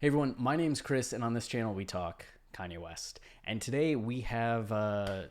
Hey everyone, my name's Chris, and on this channel we talk Kanye West. And today we have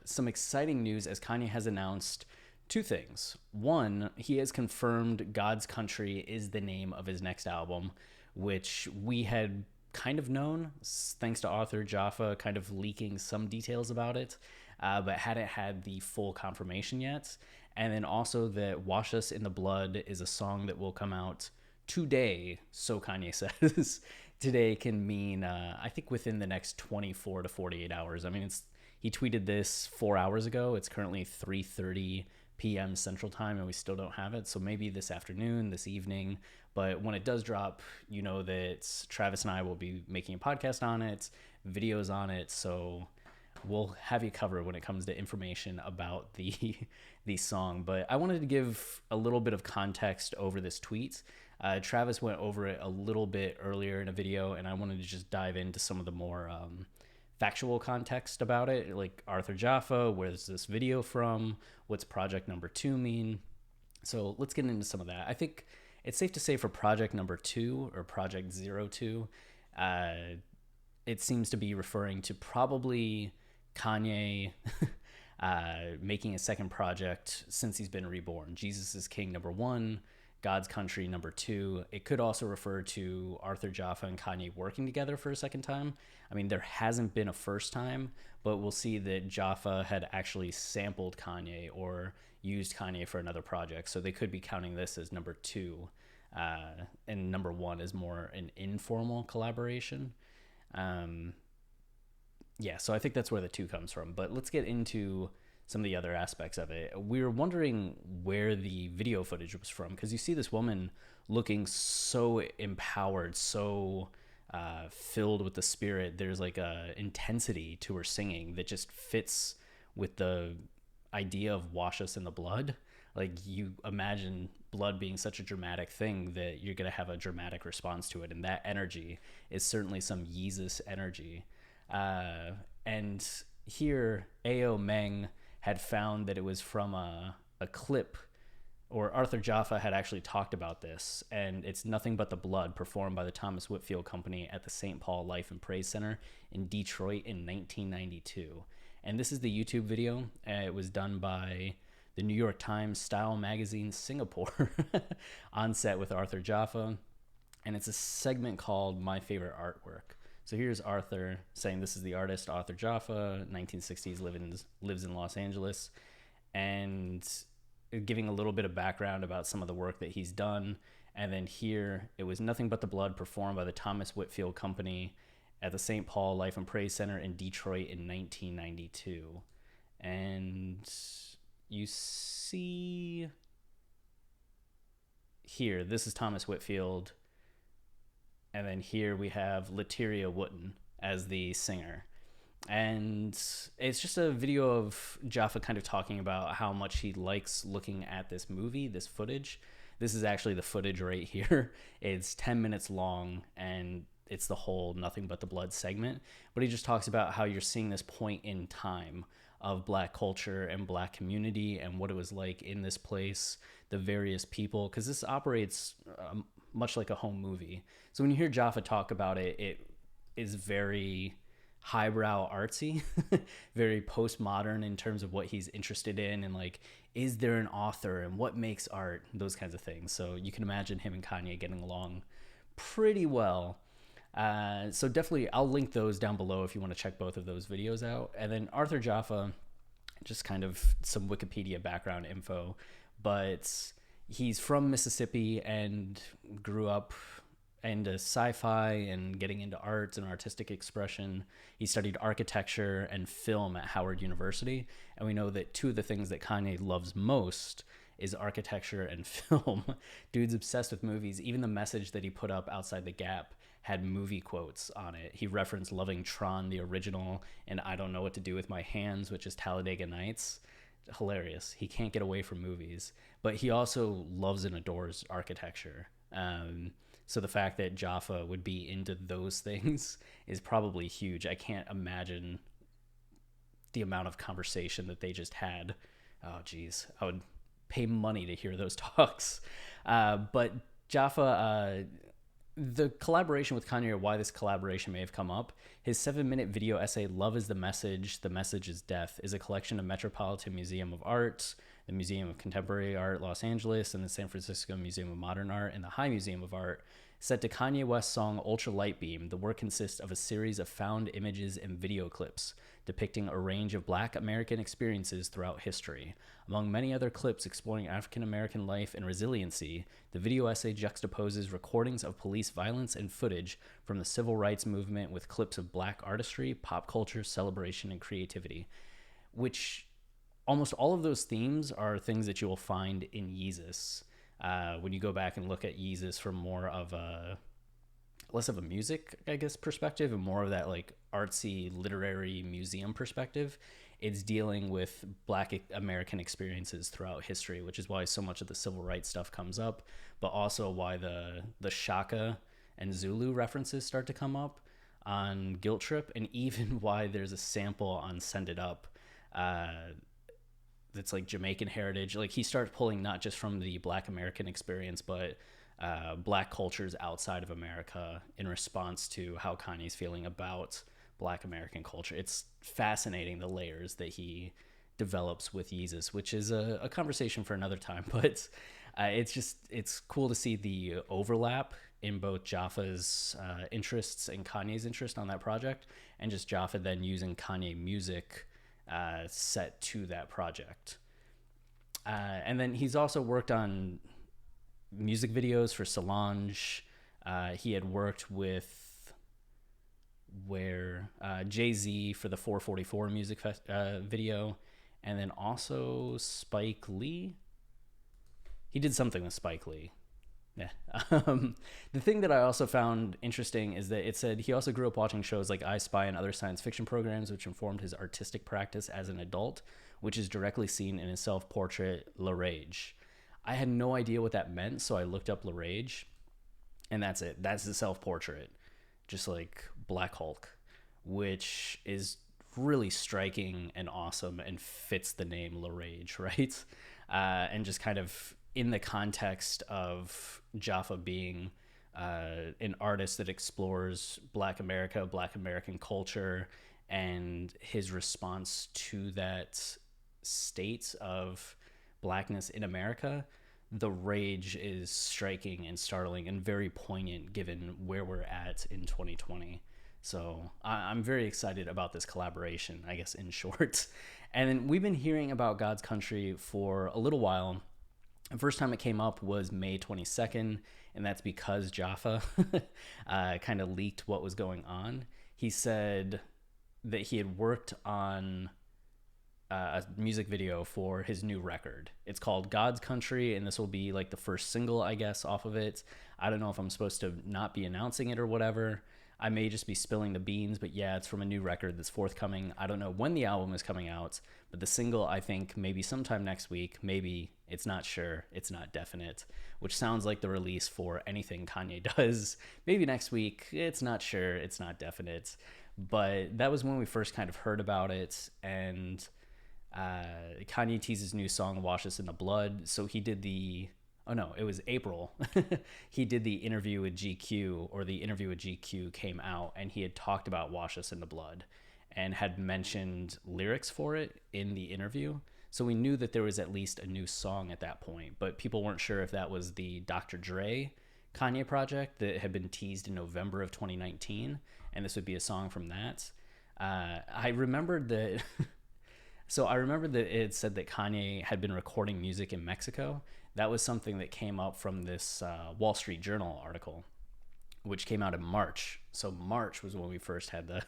some exciting news as Kanye has announced two things. One, he has confirmed God's Country is the name of his next album, which we had kind of known thanks to Arthur Jafa kind of leaking some details about it, but hadn't had the full confirmation yet. And then also that Wash Us in the Blood is a song that will come out today, so Kanye says. Today can mean, I think, within the next 24 to 48 hours. I mean, he tweeted this 4 hours ago. It's currently 3:30 p.m. Central Time, and we still don't have it. So maybe this afternoon, this evening. But when it does drop, you know that Travis and I will be making a podcast on it, videos on it. So we'll have you covered when it comes to information about the song. But I wanted to give a little bit of context over this tweet. Travis went over it a little bit earlier in a video, and I wanted to just dive into some of the more factual context about it, like Arthur Jaffa, where's this video from, what's project number 2 mean. So let's get into some of that. I think it's safe to say for project number 2 or project 02, it seems to be referring to probably Kanye making a second project since he's been reborn. Jesus is King number 1, God's Country number 2. It could also refer to Arthur Jaffa and Kanye working together for a second time. I mean, there hasn't been a first time, but we'll see that Jaffa had actually sampled Kanye or used Kanye for another project. So they could be counting this as number 2. And number 1 is more an informal collaboration. Yeah, so I think that's where the 2 comes from. But let's get into some of the other aspects of it. We were wondering where the video footage was from, because you see this woman looking so empowered, so filled with the spirit. There's like a intensity to her singing that just fits with the idea of Wash Us in the Blood. Like, you imagine blood being such a dramatic thing that you're going to have a dramatic response to it, and that energy is certainly some Yeezus energy. And here Ao Meng had found that it was from a clip, or Arthur Jaffa had actually talked about this, and it's Nothing But the Blood, performed by the Thomas Whitfield Company at the St. Paul Life and Praise Center in Detroit in 1992. And this is the YouTube video. It was done by the New York Times Style Magazine Singapore on set with Arthur Jaffa, and it's a segment called My Favorite Artwork. So here's Arthur saying this is the artist, Arthur Jaffa, 1960s, lives in Los Angeles, and giving a little bit of background about some of the work that he's done. And then here, it was Nothing But the Blood, performed by the Thomas Whitfield Company at the St. Paul Life and Praise Center in Detroit in 1992. And you see here, this is Thomas Whitfield. And then here we have Lateria Wooten as the singer. And it's just a video of Jaffa kind of talking about how much he likes looking at this movie, this footage. This is actually the footage right here. It's 10 minutes long, and it's the whole Nothing But the Blood segment. But he just talks about how you're seeing this point in time of Black culture and Black community and what it was like in this place, the various people, because this operates much like a home movie. So when you hear Jaffa talk about it, it is very highbrow artsy, very postmodern in terms of what he's interested in, and like, is there an author and what makes art, those kinds of things. So you can imagine him and Kanye getting along pretty well. So definitely I'll link those down below if you want to check both of those videos out. And then Arthur Jaffa, just kind of some Wikipedia background info, but he's from Mississippi and grew up into sci-fi and getting into art and artistic expression. He studied architecture and film at Howard University. And we know that 2 of the things that Kanye loves most is architecture and film. Dude's obsessed with movies. Even the message that he put up outside the Gap had movie quotes on it. He referenced loving Tron, the original, and I Don't Know What to Do with My Hands, which is Talladega Nights. Hilarious. He can't get away from movies, but he also loves and adores architecture. So the fact that Jaffa would be into those things is probably huge. I can't imagine the amount of conversation that they just had. Oh, geez. I would pay money to hear those talks. But Jaffa the collaboration with Kanye, or why this collaboration may have come up, his 7-minute video essay, Love is the Message is Death, is a collection of Metropolitan Museum of Art, the Museum of Contemporary Art, Los Angeles, and the San Francisco Museum of Modern Art, and the High Museum of Art. Set to Kanye West's song Ultra Light Beam, the work consists of a series of found images and video clips depicting a range of Black American experiences throughout history. Among many other clips exploring African American life and resiliency, the video essay juxtaposes recordings of police violence and footage from the civil rights movement with clips of Black artistry, pop culture, celebration, and creativity, which almost all of those themes are things that you will find in Yeezus. When you go back and look at Yeezus from more of a less of a music, I guess, perspective and more of that like artsy literary museum perspective, it's dealing with Black American experiences throughout history, which is why so much of the civil rights stuff comes up, but also why the Shaka and Zulu references start to come up on Guilt Trip, and even why there's a sample on Send It Up that's like Jamaican heritage. Like he starts pulling not just from the Black American experience, but Black cultures outside of America in response to how Kanye's feeling about Black American culture. It's fascinating the layers that he develops with Yeezus, which is a conversation for another time. But it's cool to see the overlap in both Jafa's interests and Kanye's interest on that project, and just Jafa then using Kanye music set to that project. And then he's also worked on music videos for Solange. He had worked with Jay-Z for the 444 music video, and then also Spike Lee. He did something with Spike Lee. Yeah. The thing that I also found interesting is that it said he also grew up watching shows like I Spy and other science fiction programs, which informed his artistic practice as an adult, which is directly seen in his self-portrait, La Rage. I had no idea what that meant, so I looked up La Rage, and that's it. That's the self-portrait, just like Black Hulk, which is really striking and awesome and fits the name La Rage, right? And just kind of in the context of Jafa being an artist that explores Black America, Black American culture, and his response to that state of Blackness in America, the rage is striking and startling and very poignant given where we're at in 2020. So I'm very excited about this collaboration, I guess, in short. And then we've been hearing about God's Country for a little while. The first time it came up was May 22nd, and that's because Jafa kind of leaked what was going on. He said that he had worked on a music video for his new record. It's called God's Country, and this will be like the first single, I guess, off of it. I don't know if I'm supposed to not be announcing it or whatever. I may just be spilling the beans, but yeah, it's from a new record that's forthcoming. I don't know when the album is coming out, but the single, I think maybe sometime next week, maybe, it's not sure, it's not definite, which sounds like the release for anything Kanye does. Maybe next week, it's not sure, it's not definite. But that was when we first kind of heard about it, and Kanye teased his new song, Wash Us in the Blood. So he did it was April. He did the interview with GQ, or the interview with GQ came out, and he had talked about Wash Us in the Blood and had mentioned lyrics for it in the interview. So we knew that there was at least a new song at that point, but people weren't sure if that was the Dr. Dre Kanye project that had been teased in November of 2019, and this would be a song from that. I remembered that... So I remember that it said that Kanye had been recording music in Mexico. That was something that came up from this Wall Street Journal article, which came out in March. So March was when we first had the...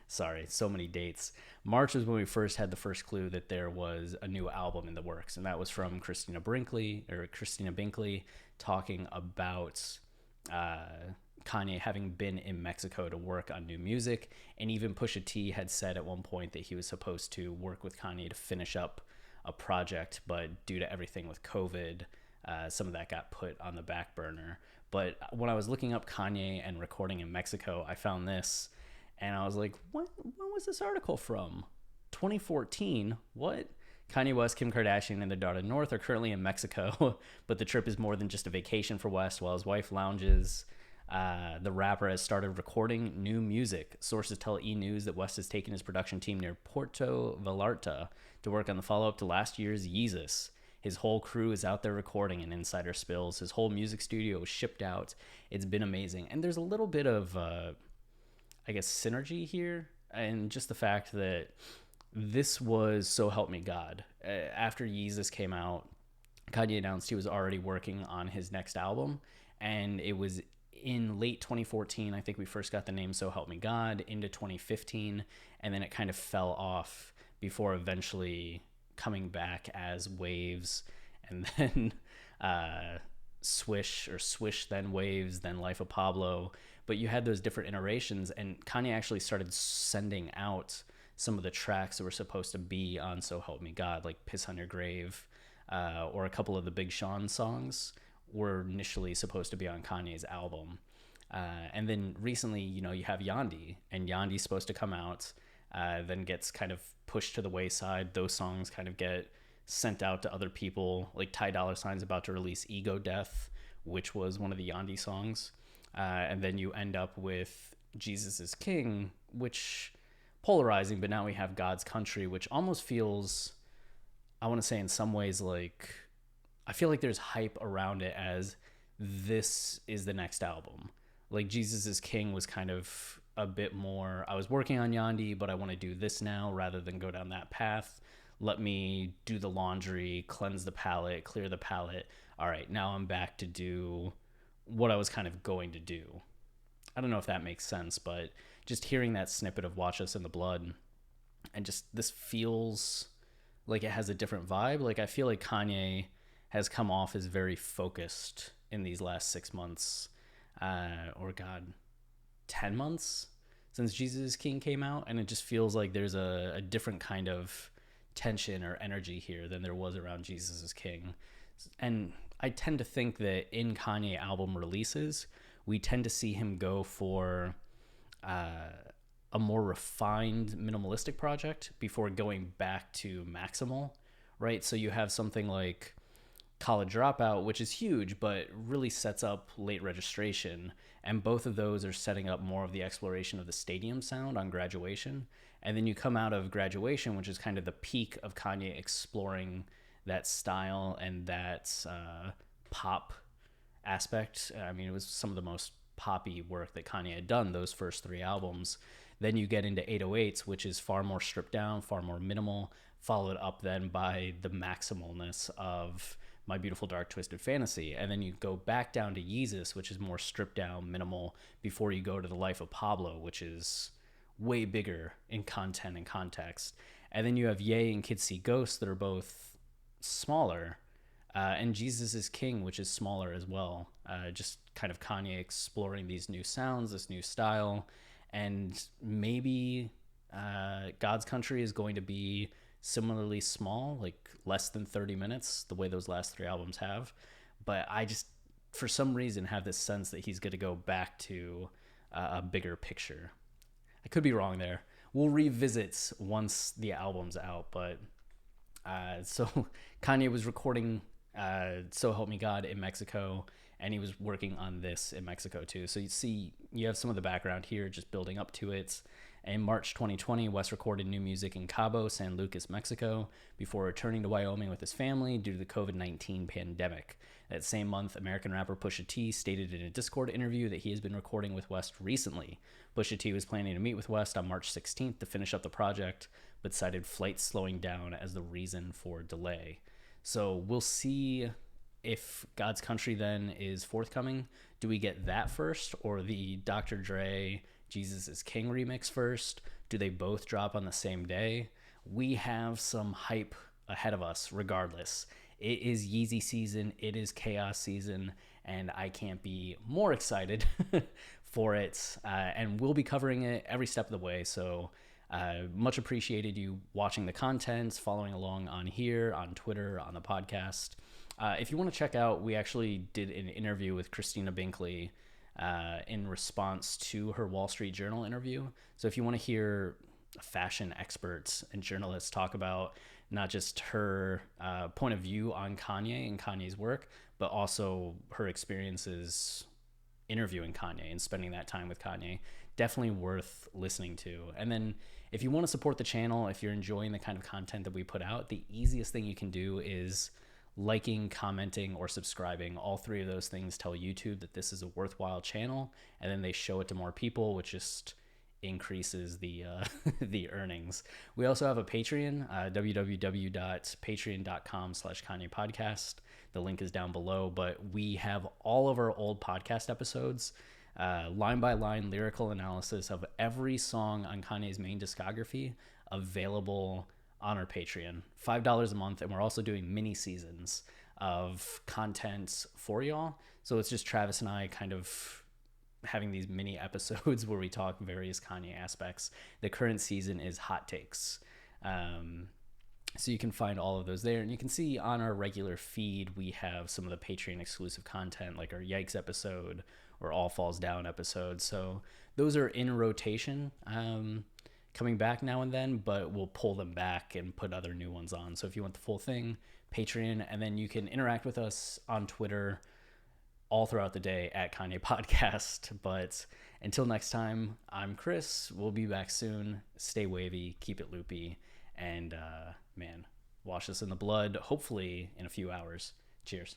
Sorry, so many dates. March was when we first had the first clue that there was a new album in the works. And that was from Christina Binkley talking about Kanye having been in Mexico to work on new music. And even Pusha T had said at one point that he was supposed to work with Kanye to finish up a project, but due to everything with COVID, some of that got put on the back burner. But when I was looking up Kanye and recording in Mexico, I found this, and I was like, when was this article from? 2014? What? Kanye West, Kim Kardashian, and their daughter North are currently in Mexico, but the trip is more than just a vacation for West while his wife lounges The rapper has started recording new music. Sources tell E! News that West has taken his production team near Porto Vallarta to work on the follow-up to last year's Yeezus. His whole crew is out there recording, and insider spills his whole music studio was shipped out. It's been amazing. And there's a little bit of, I guess, synergy here, and just the fact that this was So Help Me God. After Yeezus came out, Kanye announced he was already working on his next album, and it was in late 2014. I think we first got the name So Help Me God into 2015, and then it kind of fell off before eventually coming back as Waves, and then Swish, or Swish, then Waves, then Life of Pablo. But you had those different iterations, and Kanye actually started sending out some of the tracks that were supposed to be on So Help Me God, like Piss on Your Grave, or a couple of the Big Sean songs were initially supposed to be on Kanye's album. And then recently, you have Yandhi, and Yandi's supposed to come out, then gets kind of pushed to the wayside. Those songs kind of get sent out to other people. Like Ty Dolla $ign's about to release Ego Death, which was one of the Yandhi songs. And then you end up with Jesus is King, which polarizing, but now we have God's Country, which almost feels, I want to say in some ways, like, I feel like there's hype around it as this is the next album. Like Jesus is King was kind of a bit more, I was working on Yandhi, but I want to do this now rather than go down that path. Let me do the laundry, cleanse the palate, clear the palate. All right, now I'm back to do what I was kind of going to do. I don't know if that makes sense, but just hearing that snippet of Watch Us in the Blood, and just this feels like it has a different vibe. Like I feel like Kanye has come off as very focused in these last 6 months, or 10 months since Jesus is King came out, and it just feels like there's a different kind of tension or energy here than there was around Jesus is King. And I tend to think that in Kanye album releases, we tend to see him go for a more refined minimalistic project before going back to maximal, right? So you have something like College Dropout, which is huge, but really sets up Late Registration. And both of those are setting up more of the exploration of the stadium sound on Graduation. And then you come out of Graduation, which is kind of the peak of Kanye exploring that style and that pop aspect. I mean, it was some of the most poppy work that Kanye had done, those first 3 albums. Then you get into 808s, which is far more stripped down, far more minimal, followed up then by the maximalness of My Beautiful Dark Twisted Fantasy. And then you go back down to Yeezus, which is more stripped down, minimal, before you go to The Life of Pablo, which is way bigger in content and context. And then you have Ye and Kids See Ghosts that are both smaller, and Jesus is King, which is smaller as well. Just kind of Kanye exploring these new sounds, this new style, and maybe God's Country is going to be similarly small, like less than 30 minutes, the way those last 3 albums have. But I just, for some reason, have this sense that he's going to go back to a bigger picture. I could be wrong there. We'll revisit once the album's out, but so Kanye was recording So Help Me God in Mexico, and he was working on this in Mexico too. So you have some of the background here just building up to it. In March 2020, West recorded new music in Cabo San Lucas, Mexico, before returning to Wyoming with his family due to the COVID-19 pandemic. That same month, American rapper Pusha T stated in a Discord interview that he has been recording with West recently. Pusha T was planning to meet with West on March 16th to finish up the project, but cited flights slowing down as the reason for delay. So we'll see if God's Country then is forthcoming. Do we get that first, or the Dr. Dre Jesus is King remix first? Do they both drop on the same day? We have some hype ahead of us regardless. It is Yeezy season, it is Chaos season, and I can't be more excited for it. And we'll be covering it every step of the way. So much appreciated you watching the content, following along on here, on Twitter, on the podcast. If you want to check out, we actually did an interview with Christina Binkley in response to her Wall Street Journal interview. So if you want to hear fashion experts and journalists talk about not just her point of view on Kanye and Kanye's work, but also her experiences interviewing Kanye and spending that time with Kanye. Definitely worth listening to. And then if you want to support the channel, if you're enjoying the kind of content that we put out, the easiest thing you can do is liking, commenting, or subscribing. All three of those things tell YouTube that this is a worthwhile channel, and then they show it to more people, which just increases the the earnings. We also have a Patreon, www.patreon.com/Kanye Podcast. The link is down below, but we have all of our old podcast episodes, line by line lyrical analysis of every song on Kanye's main discography available on our Patreon. $5 a month, and we're also doing mini seasons of content for y'all. So it's just Travis and I kind of having these mini episodes where we talk various Kanye aspects. The current season is Hot Takes. So you can find all of those there, and you can see on our regular feed we have some of the Patreon exclusive content, like our Yikes episode or All Falls Down episode. So those are in rotation, coming back now and then, but we'll pull them back and put other new ones on. So if you want the full thing, Patreon, and then you can interact with us on Twitter all throughout the day at Kanye Podcast. But until next time, I'm Chris. We'll be back soon. Stay wavy, keep it loopy, and man, wash this in the blood, hopefully in a few hours. Cheers.